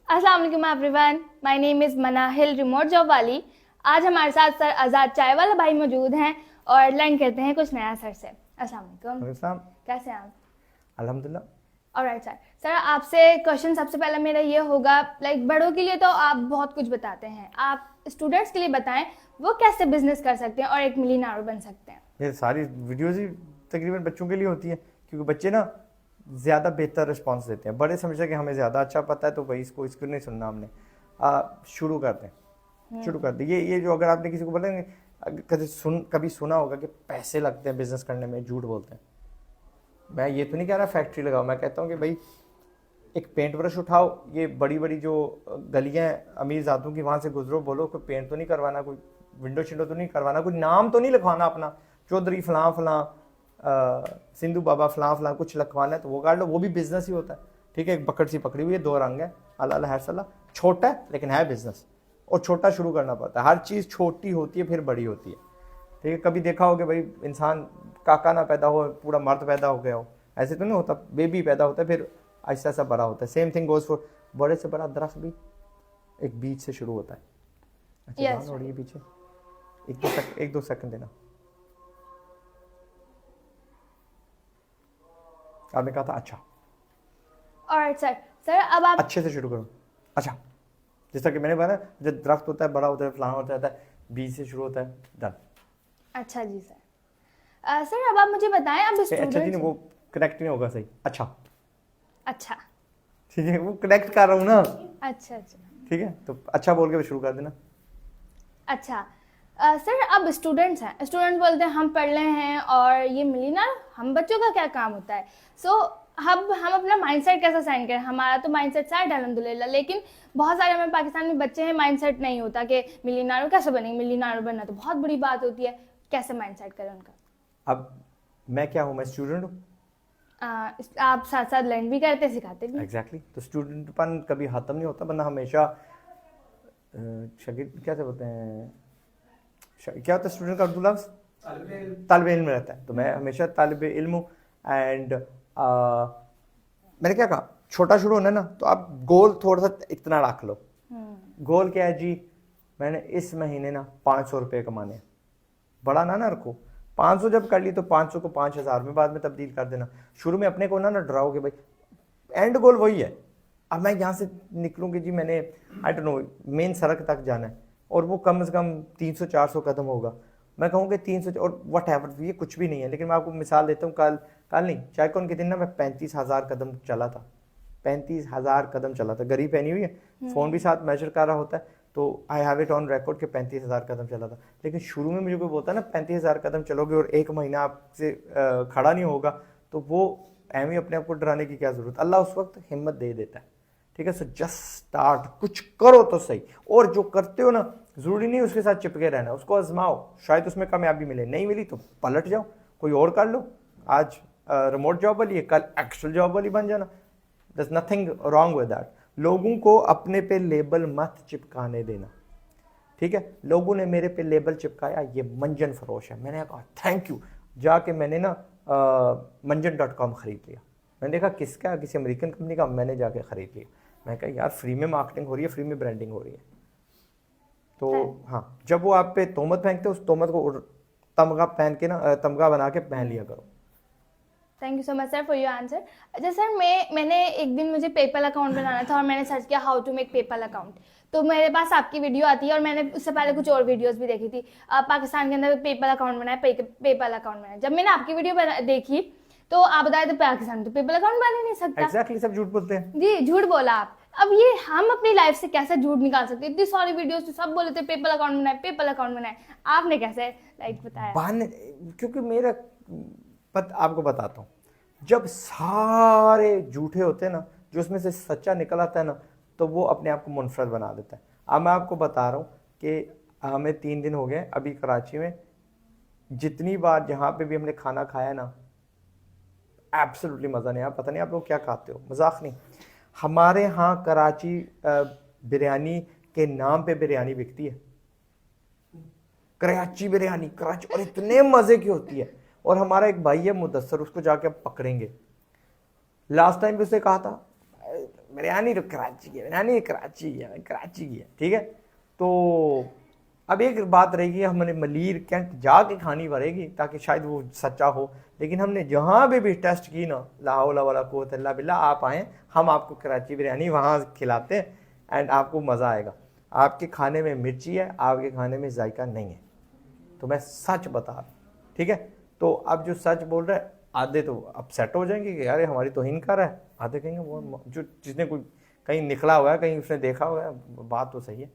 अस्सलाम वालेकुम everyone, my name is Manahil remote job वाली। आज हमारे साथ सर आज़ाद चाय वाला भाई मौजूद हैं और लर्न करते हैं कुछ नया सर से। अस्सलाम वालेकुम, कैसे हैं आप? अल्हम्दुलिल्लाह। Alright sir. सर आपसे क्वेश्चन सबसे पहले मेरा ये होगा, लाइक बड़ों के लिए तो आप बहुत कुछ बताते हैं, आप स्टूडेंट्स के लिए बताएं वो कैसे बिजनेस कर सकते हैं और एक मिलियनेयर बन सकते हैं। ये सारी वीडियोस ही तकरीबन बच्चों के लिए होती है, क्योंकि बच्चे ना ज़्यादा बेहतर रिस्पांस देते हैं। बड़े समझते हैं कि हमें ज़्यादा अच्छा पता है, तो भाई इसको नहीं सुनना हमने। शुरू करते हैं, शुरू करते हैं। ये जो अगर आपने किसी को बोला कभी सुना होगा कि पैसे लगते हैं बिजनेस करने में, झूठ बोलते हैं। मैं ये तो नहीं कह रहा फैक्ट्री लगाओ, मैं कहता हूँ कि भाई एक पेंट ब्रश उठाओ, ये बड़ी बड़ी जो गलियाँ अमीर ज़ातों की, वहाँ से गुजरो, बोलो कोई पेंट तो नहीं करवाना, कोई विंडो शिंडो तो नहीं करवाना, कोई नाम तो नहीं लिखवाना अपना, चौधरी फलां फलां, सिंधु बाबा फलां फलां, कुछ लिखवाना है तो वो काट लो, वो भी बिजनेस ही होता है। ठीक है, एक बकट सी पकड़ी हुई है, 2 रंग है, अल्लाह हर सल्ला, छोटा है लेकिन है बिजनेस, और छोटा शुरू करना पड़ता है। हर चीज़ छोटी होती है फिर बड़ी होती है। ठीक है, कभी देखा हो कि भाई इंसान काका ना पैदा हो पूरा मर्द पैदा हो गया हो, ऐसे तो नहीं होता। बेबी पैदा होता है फिर ऐसा सा बड़ा होता है। सेम थिंग गोज फॉर बड़े से बड़ा दरख्त भी एक बीज से शुरू होता है। अच्छा, yes, हो रही है पीछे, एक दो सेकंड देना। आपने कहा था अच्छा। Alright sir. सर अब आप अच्छे से शुरू करो। अच्छा, जैसा कि मैंने बताया, जब दरख्त होता है, बड़ा होता है, फलाना होता है, बीज से शुरू होता है, डन। अच्छा जी सर। सर अब आप मुझे बताएं, अब अच्छा जी स्टूडेंट्स। नहीं, वो कनेक्ट नहीं होगा सही। अच्छा, अच्छा ठीक है, वो कनेक्ट कर रहा हूँ ना। अच्छा अच्छा ठीक है, तो अच्छा बोल के शुरू कर देना। अच्छा। सर अब स्टूडेंट्स हैं, स्टूडेंट बोलते हैं हम पढ़ रहे हैं और ये मिलियनर हम बच्चों का क्या काम होता है। सो अब हम अपना माइंडसेट कैसा साइन करें? हमारा तो माइंडसेट सेट है अल्हम्दुलिल्लाह, लेकिन बहुत सारे हमें पाकिस्तान में बच्चे हैं माइंडसेट नहीं होता कि मिलियनर कैसे बनेंगे। मिलियनर बनना तो बहुत बड़ी बात होती है, कैसे माइंडसेट करें उनका? अब मैं क्या हूँ, मैं स्टूडेंट हूँ। आप साथ साथ लर्न भी करते सिखाते भी। एग्जैक्टली, तो स्टूडेंटपन कभी खत्म नहीं होता, बंदा हमेशा शागिर्द क्या से बोलते हैं, क्या होता है स्टूडेंट का उर्दू लफ्ज़? तालिब इल्म रहता है। तो मैं हमेशा तालिब इल्म हूँ। एंड मैंने क्या कहा, छोटा शुरू होना है ना, तो आप गोल थोड़ा सा इतना रख लो। गोल क्या है जी, मैंने इस महीने ना 500 रुपये कमाने हैं। बड़ा ना रखो। 500 जब कर ली तो 500 को 5000 में बाद में तब्दील कर देना। शुरू में अपने को ना डराओगे भाई, एंड गोल वही है। अब मैं यहाँ से निकलूंगी जी, मैंने आई डोंट नो मेन सड़क तक जाना है, और वो कम से कम 300-400 कदम होगा। मैं कहूँगी 300 और वट एवर, ये कुछ भी नहीं है। लेकिन मैं आपको मिसाल देता हूँ, कल नहीं, चाय कौन के दिन ना मैं 35,000 कदम चला था। 35,000 कदम चला था। घड़ी पहनी हुई है, फ़ोन भी साथ मेजर कर रहा होता है, तो I have it on record के 35,000 कदम चला था। लेकिन शुरू में मुझे कोई बोलता है ना 35,000 कदम चलोगे और 1 महीना आपसे खड़ा नहीं होगा, तो वो एवं अपने आप को डराने की क्या ज़रूरत। अल्लाह उस वक्त हिम्मत दे देता है। ठीक है, सो जस्ट स्टार्ट, कुछ करो तो सही। और जो करते हो ना, ज़रूरी नहीं उसके साथ चिपके रहना, उसको आजमाओ, शायद उसमें कामयाबी मिले, नहीं मिली तो पलट जाओ, कोई और कर लो। आज रिमोट जॉब वाली है, कल एक्चुअल जॉब वाली बन जाना। There's nothing wrong with that. लोगों को अपने पे लेबल मत चिपकाने देना। ठीक है, लोगों ने मेरे पे लेबल चिपकाया, ये मंजन फरोश है, मैंने कहा थैंक यू। जाके मैंने ना मंजन.com खरीद लिया। मैंने देखा किसका, किसी अमेरिकन कंपनी का, मैंने जाके खरीद लिया। मैं कहा यार फ्री में मार्केटिंग हो रही है, फ्री में ब्रांडिंग हो रही है। तो हाँ, जब वो आप पे तोहमत फेंकते, उस तोहमत को तमगा पहन के ना, तमगा बना के पहन लिया करो। Thank you so much sir for your answer. अच्छा सर, मैंने एक दिन मुझे पेपल अकाउंट बनाना था और मैंने सर्च किया how to make PayPal account, तो मेरे पास आपकी वीडियो आती है और मैंने उससे पहले कुछ और वीडियोस भी देखी थी। पाकिस्तान के अंदर पेपल अकाउंट बनाया, पेपल अकाउंट बनाया। जब मैंने आपकी वीडियो देखी तो आप बताए थे पाकिस्तान तो पेपल अकाउंट बना ही नहीं सकता। एग्जैक्टली, सब झूठ बोलते हैं जी, झूठ बोला आप। अब ये हम अपनी लाइफ से कैसे झूठ निकाल सकते? इतनी सारी वीडियोस तो सब बोले थे पेपल अकाउंट बनाए, पेपल अकाउंट बनाए, आपने कैसे लाइक बताया? क्योंकि मेरा आपको बताता हूँ, जब सारे झूठे होते हैं ना, जो उसमें से सच्चा निकल आता है ना, तो वो अपने आप को मुनफरद बना देता है। अब मैं आपको बता रहा हूँ कि हमें 3 दिन हो गए अभी कराची में, जितनी बार जहाँ पे भी हमने खाना खाया ना, एब्सोल्युटली मज़ा नहीं आया। पता नहीं आप लोग क्या खाते हो, मजाक नहीं। हमारे यहाँ कराची बिरयानी के नाम पे बिरयानी बिकती है, कराची बिरयानी, कराची, और इतने मज़े की होती है। और हमारा एक भाई है मुदस्सर, उसको जाके आप पकड़ेंगे। लास्ट टाइम भी उसने कहा था बिरयानी तो कराची की है, बिरयानी कराची की है, कराची की है, ठीक है। तो अब एक बात रहेगी, हमने मलीर कैंट जाके खानी पड़ेगी ताकि शायद वो सच्चा हो। लेकिन हमने जहाँ भी टेस्ट की ना, ला हौला वला कुव्वता इल्ला बिल्लाह, आप आएँ, हम आपको कराची बिरयानी वहाँ खिलाते हैं एंड आपको मज़ा आएगा। आपके खाने में मिर्ची है, आपके खाने में जायका नहीं है, तो मैं सच बता रहा हूँ, ठीक है। तो अब जो सच बोल रहा है, आधे तो अपसेट हो जाएंगे कि अरे हमारी तौहीन कर रहा है, आधे कहेंगे वो जो जिसने कोई कहीं निकला हुआ है, कहीं उसने देखा हुआ है, बात तो सही है।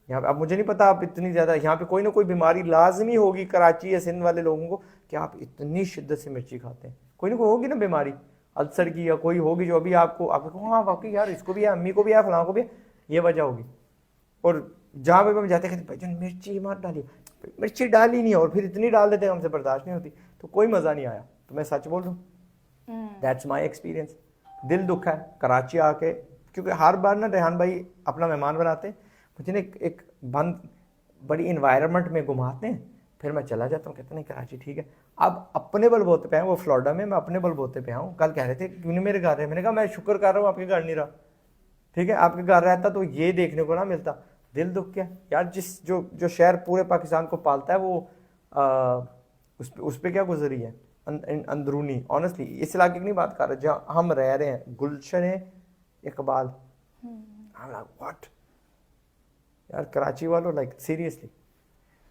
यहाँ पे अब मुझे नहीं पता आप इतनी ज़्यादा, यहाँ पे कोई ना कोई बीमारी लाजमी होगी कराची या सिंध वाले लोगों को कि आप इतनी शिद्दत से मिर्ची खाते हैं, कोई ना कोई होगी ना बीमारी अल्सर की, या कोई होगी जो अभी आपको कहो हाँ वाकई यार इसको भी है, अम्मी को भी है, फलां को भी है, ये वजह होगी। और जहाँ पे हम जाते कहते भाईजान मिर्ची मत डालिए, मिर्ची डाली नहीं है, और फिर इतनी डाल देते हैं हमसे बर्दाश्त नहीं होती, तो कोई मज़ा नहीं आया। तो मैं सच बोल रहा हूँ, दैट्स माई एक्सपीरियंस। दिल दुख है कराची आके, क्योंकि हर बार ना रेहान भाई अपना मेहमान बनाते हैं, मुझे ना एक बंद बड़ी इन्वायरमेंट में घुमाते हैं, फिर मैं चला जाता हूँ, कहते नहीं कराची ठीक है। अब अपने बलबूते पे आए, वो फ्लोरिडा में, मैं अपने बलबूते पे आऊँ। कल कह रहे थे क्यों नहीं मेरे घर रहे, मैंने कहा मैं शुक्र कर रहा हूँ आपके घर नहीं रहा, ठीक है। आपके घर रहता तो ये देखने को ना मिलता। दिल दुख क्या यार, जिस जो शहर पूरे पाकिस्तान को पालता है, वो उस पर क्या गुजरी है अंदरूनी। ऑनेस्टली इस इलाके की नहीं बात कर रहे जहाँ हम रह रहे हैं, गुलशन इकबाल, व्हाट यार कराची वालों, लाइक सीरियसली।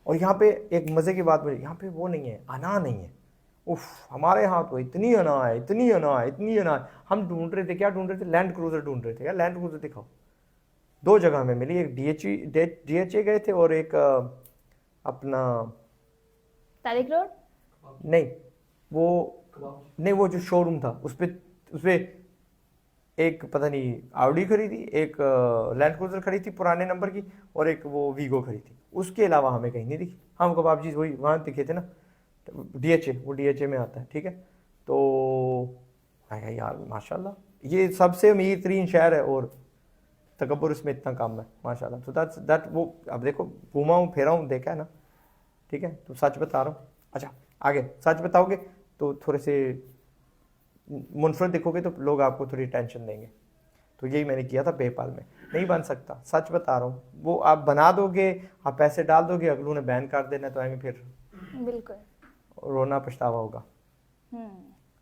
और यहाँ पे एक मज़े की बात बोली, यहाँ पे वो नहीं है, अना नहीं है। उफ, हमारे यहाँ तो इतनी अना है, इतनी अना है, इतनी अना है। हम ढूंढ रहे थे, क्या ढूंढ रहे थे, लैंड क्रूजर ढूंढ रहे थे यार, लैंड क्रूजर दिखाओ। 2 जगह में मिली, एक DHA गए थे, और एक अपना तारिक रोड नहीं, वो जो शोरूम था उस पर एक पता नहीं आउडी खरीदी, एक लैंड क्रूजर खरीदी थी पुराने नंबर की, और एक वो वीगो खरीदी थी। उसके अलावा हमें कहीं नहीं दिखी। हम कबाब जी वही वहाँ दिखे थे ना, DHA, वो DHA में आता है, ठीक है। तो आया यार माशाल्लाह, ये सबसे अमीर तरीन शहर है, और तकब्बुर इसमें इतना कम है माशाल्लाह। तो दैट वो अब देखो, घूमा हूँ फेरा हूँ, देखा है ना, ठीक है। तो सच बता रहा हूँ। अच्छा आगे सच बताओगे तो थोड़े से मुनफरद दिखोगे तो लोग आपको थोड़ी टेंशन देंगे। तो यही मैंने किया था पेपाल में, नहीं बन सकता, सच बता रहा हूँ। वो आप बना दोगे, आप पैसे डाल दोगे, अगलों ने बैन कर देना, तो आएंगे फिर बिल्कुल रोना पछतावा होगा।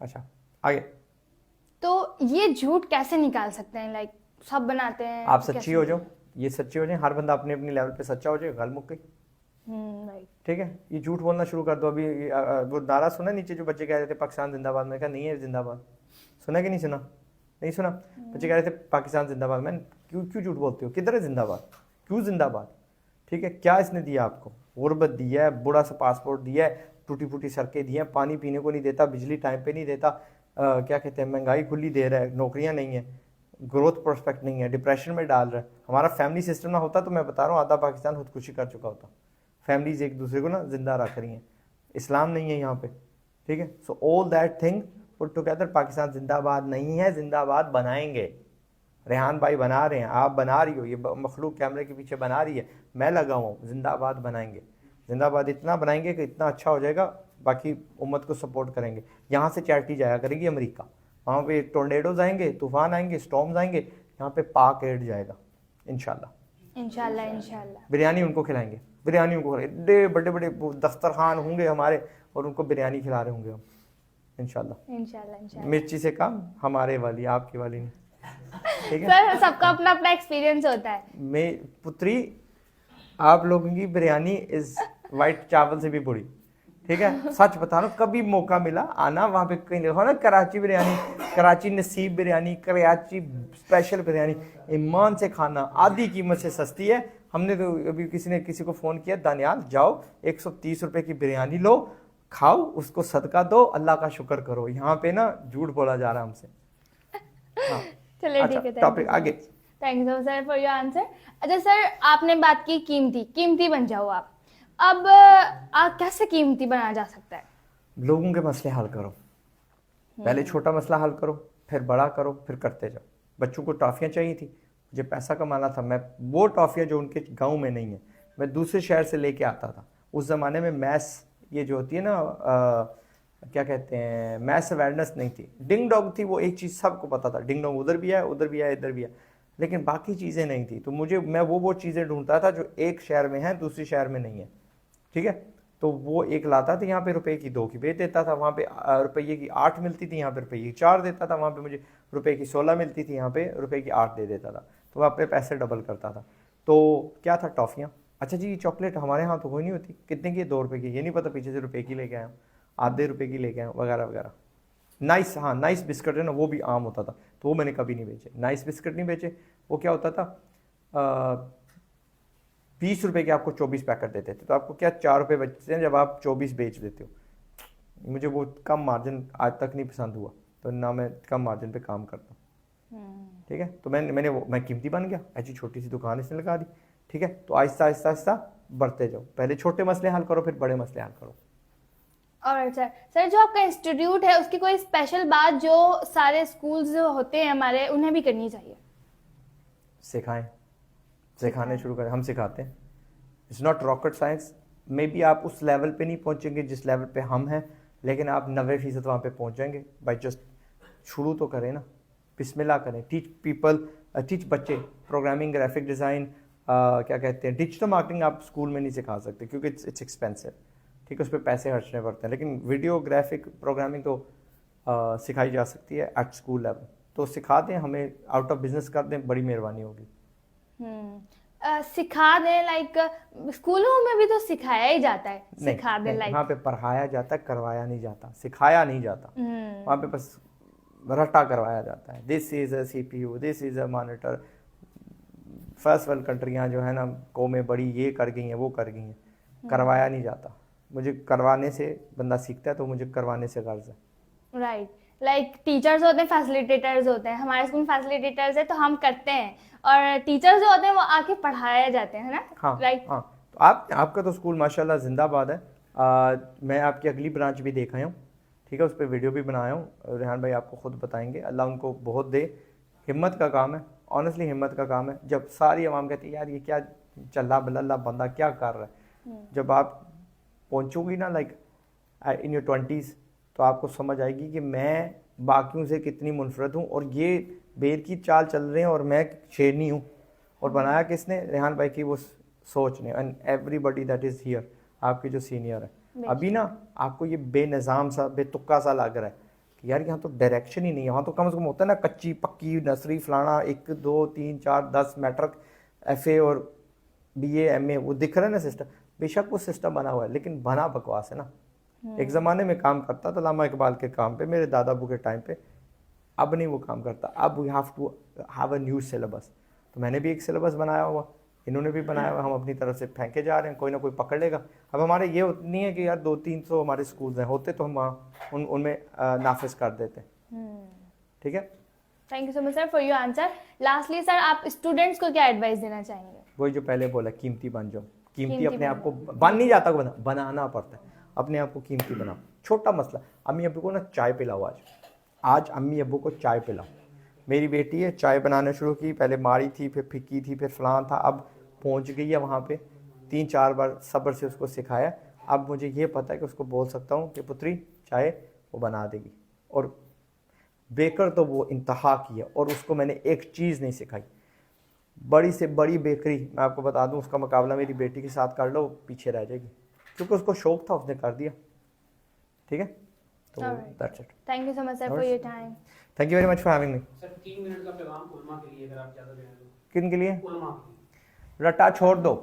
अच्छा आगे। तो ये झूठ कैसे निकाल सकते हैं, लाइक सब बनाते हैं, आप सच्ची हो जाओ, ये सच्ची हो जाए, हर बंदा अपने अपनी लेवल पे सच्चा हो जाए, गल मुक गई, राइट। ठीक है। ये झूठ बोलना शुरू कर दो। अभी वो नारा सुना नीचे जो बच्चे कह रहे थे पाकिस्तान जिंदाबाद, मैं कहा नहीं है जिंदाबाद, सुना कि नहीं सुना, नहीं सुना। बच्चे कह रहे थे पाकिस्तान जिंदाबाद, मैं क्यों झूठ बोलते हो, किधर है जिंदाबाद, क्यों जिंदाबाद, ठीक है। क्या इसने दिया आपको, गुर्बत दिया है, बुरा सा पासपोर्ट दिया है, टूटी फूटी सड़कें दी हैं, पानी पीने को नहीं देता, बिजली टाइम पे नहीं देता, क्या कहते हैं महंगाई खुली दे रहा है, नौकरियां नहीं है, ग्रोथ प्रोस्पेक्ट नहीं है, डिप्रेशन में डाल रहा है। हमारा फैमिली सिस्टम ना होता तो मैं बता रहा हूँ आधा पाकिस्तान खुदकुशी कर चुका होता। फैमिलीज एक दूसरे को ना जिंदा रख रही हैं, इस्लाम नहीं है यहाँ पे, ठीक है। So all that thing put together, Pakistan जिंदाबाद नहीं है, जिंदाबाद बनाएंगे। रेहान भाई बना रहे हैं, आप बना रही हो, ये मखलूक कैमरे के पीछे बना रही है, मैं लगा हूँ, जिंदाबाद बनाएंगे। जिंदाबाद इतना बनाएंगे कि इतना अच्छा हो जाएगा, बाकी उम्मत को सपोर्ट करेंगे। यहाँ से चैरिटी जाया करेगी अमेरिका, वहाँ पे टोर्नेडोज आएंगे, तूफान आएंगे, स्टॉर्म्स आएंगे, यहाँ पे पाक एड जाएगा इंशाल्लाह। इंशाल्लाह बिरयानी उनको खिलाएंगे, बिरयानी उनको, एड्डे बड़े बड़े दस्तरखान होंगे हमारे, और उनको बिरयानी खिला रहे होंगे हम इंशाल्लाह। मिर्ची से कम हमारे वाली, आपकी वाली नहीं, ठीक है। सर सबका अपना अपना एक्सपीरियंस होता है। मैं पुत्री, आप लोगों की बिरयानी इज वाइट चावल से भी बुरी, ठीक है। सच बता रहा हूँ, कभी मौका मिला आना वहाँ पे, कहीं देखो ना कराची बिरयानी, कराची नसीब बिरयानी, कराची स्पेशल बिरयानी, ईमान से खाना, आधी कीमत से सस्ती है। हमने तो अभी किसी ने किसी को फ़ोन किया, दानियाल जाओ 130 रुपये की बिरयानी लो, खाओ, उसको सदका दो, अल्लाह का शुक्र करो। यहाँ पे ना झूठ बोला जा रहा है हमसे। हाँ चलिए ठीक है, टॉपिक आगे। Thank you sir for your answer. अच्छा सर, आपने बात की कीमती बन जाओ आप, अब आप कैसे कीमती बनाया जा सकता है? लोगों के मसले हल करो, पहले छोटा मसला हल करो, फिर बड़ा करो, फिर करते जाओ। बच्चों को टॉफ़ियाँ चाहिए थी, मुझे पैसा कमाना था, मैं वो टॉफ़ियाँ जो उनके गांव में नहीं है, मैं दूसरे शहर से लेके आता था। उस ज़माने में मैस, ये जो होती है ना क्या कहते हैं, मैथ्स अवेयरनेस नहीं थी। डिंग डोंग थी, वो एक चीज़ सबको पता था, डिंग डोंग उधर भी है, उधर भी है, इधर भी है, लेकिन बाकी चीज़ें नहीं थी। तो मैं वो चीज़ें ढूंढता था जो एक शहर में है दूसरी शहर में नहीं है, ठीक है। तो वो एक लाता था, यहाँ पे रुपए की 2 की बेच देता था, वहाँ पे रुपये की 8 मिलती थी, यहाँ पे रुपये की 4 देता था, वहाँ पे मुझे रुपये की 16 मिलती थी, यहाँ पे रुपये की 8 दे देता था। तो मैं अपने पैसे डबल करता था। तो क्या था, टॉफ़ियाँ। अच्छा जी, चॉकलेट हमारे यहाँ तो वो नहीं होती, कितने की, 2 रुपये की, ये नहीं पता पीछे से रुपये की लेके आया हूँ, आधे रुपये की लेके आया हूँ, वगैरह वगैरह। नाइस, हाँ नाइस बिस्किट है ना, वो भी आम होता था, तो वो मैंने कभी नहीं बेचे। नाइस बिस्किट नहीं बेचे। वो क्या होता था, 20 रुपये के आपको 24 पैकेट देते थे, तो आपको क्या 4 रुपये बचते हैं जब आप 24 बेच देते हो। मुझे वो कम मार्जिन आज तक नहीं पसंद हुआ, तो ना मैं कम मार्जिन पे काम करता हूँ, ठीक है। तो मैं कीमती बन गया, ऐसी छोटी सी दुकान इसने लगा दी, ठीक है। तो आहिस्ता आहिस्ता आहिस्ता बढ़ते जाओ, पहले छोटे मसले हल करो, फिर बड़े मसले हल करो। और सर जो आपका इंस्टीट्यूट है उसकी कोई स्पेशल बात जो सारे स्कूल्स जो होते हैं हमारे उन्हें भी करनी चाहिए? सिखाने शुरू करें, हम सिखाते हैं। It's not rocket science. May be आप उस लेवल पे नहीं पहुंचेंगे जिस लेवल पे हम हैं, लेकिन आप 90% वहाँ पे पहुंच जाएंगे। बाई जस्ट शुरू तो करें ना, बिस्मिल्लाह करें। टीच बच्चे प्रोग्रामिंग, ग्राफिक डिज़ाइन, क्या कहते हैं, डिजिटल मार्केटिंग आप स्कूल में नहीं सिखा सकते क्योंकि इट्स एक्सपेंसिव, ठीक है, उस पर पैसे खर्चने पड़ते हैं। लेकिन वीडियो ग्राफिक प्रोग्रामिंग तो सिखाई जा सकती है एट स्कूल लेवल। तो सिखा दें, हमें आउट ऑफ बिजनेस कर दें, बड़ी मेहरबानी होगी। सिखा दें, लाइक स्कूलों में भी तो सिखाया ही जाता है। सिखा दें लाइक वहाँ पे पढ़ाया जाता है, करवाया नहीं जाता, सिखाया नहीं जाता। वहाँ पे बस रट्टा करवाया जाता है। This is a CPU, this is a monitor. First world कंट्रियाँ जो है ना, कौमें बड़ी ये कर गई हैं, वो कर गई हैं, करवाया नहीं जाता। मुझे करवाने से बंदा सीखता है, तो मुझे करवाने से गर्ज है। राइट, लाइक टीचर्स होते हैं, फैसिलिटेटर्स होते हैं। हमारे स्कूल में फैसिलिटेटर्स है तो हम करते हैं, और टीचर्स जो होते हैं वो आके पढ़ाया जाते हैं ना। हाँ राइट। हाँ। तो आपका तो स्कूल माशाल्लाह जिंदाबाद है। मैं आपकी अगली ब्रांच भी देखा हूँ, ठीक है, उस पर वीडियो भी बनाया हूँ। रेहान भाई आपको खुद बताएंगे, अल्लाह उनको बहुत दे। हिम्मत का काम है, ऑनेस्टली हिम्मत का काम है। जब सारी आवाम कहती है यार ये क्या चल्ला बल्ला बंदा क्या कर रहा है, जब आप पहुँचोगी ना लाइक इन योर 20s, तो आपको समझ आएगी कि मैं बाकियों से कितनी मुनफरद हूँ, और ये बेर की चाल चल रहे हैं और मैं शेरनी हूँ। और बनाया किसने? रेहान भाई की वो सोच ने, and everybody that is here, आपके जो सीनियर है। अभी ना आपको ये बेनिज़ाम सा, बेतुक्का सा लग रहा है कि यार यहाँ तो डायरेक्शन ही नहीं है। यहाँ तो कम से कम होता है ना, कच्ची पक्की नर्सरी फलाना, 1 2 3 4 10 मैट्रिक FA और BA MA वो दिख रहा है ना सिस्टम। बेशक वो सिस्टम बना हुआ है, लेकिन बना बकवास है ना। एक ज़माने में काम करता था अल्लामा इकबाल के काम पे, मेरे दादा अबू के टाइम पे। अब नहीं वो काम करता। अब we have to have a new syllabus. तो मैंने भी एक सिलेबस बनाया हुआ, इन्होंने भी बनाया हुआ, हम अपनी तरफ से फेंके जा रहे हैं, कोई ना कोई पकड़ लेगा। अब हमारे ये नहीं है कि यार 200-300 हमारे स्कूल्स हैं, होते तो हम वहाँ उनमें नाफिज कर देते। ठीक है, thank you so much sir for your answer. Lastly sir, आप स्टूडेंट्स को क्या एडवाइस देना चाहेंगे? वही जो पहले बोला, कीमती बन जाओ। कीमती अपने आप को बन नहीं जाता, बनाना पड़ता है। अपने आप को कीमती बनाओ। छोटा मसला, अम्मी अब्बू को ना चाय पिलाओ। आज अम्मी अब्बू को चाय पिलाओ। मेरी बेटी है, चाय बनाना शुरू की, पहले मारी थी, फिर फिक्की थी, फिर फलान था, अब पहुंच गई है वहाँ पे। 3-4 बार सब्र से उसको सिखाया। अब मुझे ये पता है कि उसको बोल सकता हूँ कि पुत्री चाय वो बना देगी। और बेकर तो वो इंतहा की है, और उसको मैंने एक चीज़ नहीं सिखाई। बड़ी से बड़ी बेकरी मैं आपको बता दूं, उसका मुकाबला मेरी बेटी के साथ कर लो, पीछे रह जाएगी, क्योंकि उसको शौक था, उसने कर दिया। ठीक है, तो that's it. Thank you so much sir for your time. Thank you very much for having me. Sir 3 minute का पैगाम उलमा के लिए, अगर आप ज़्यादा देना तो। किन के लिए? उलमा। रट्टा छोड़ दो।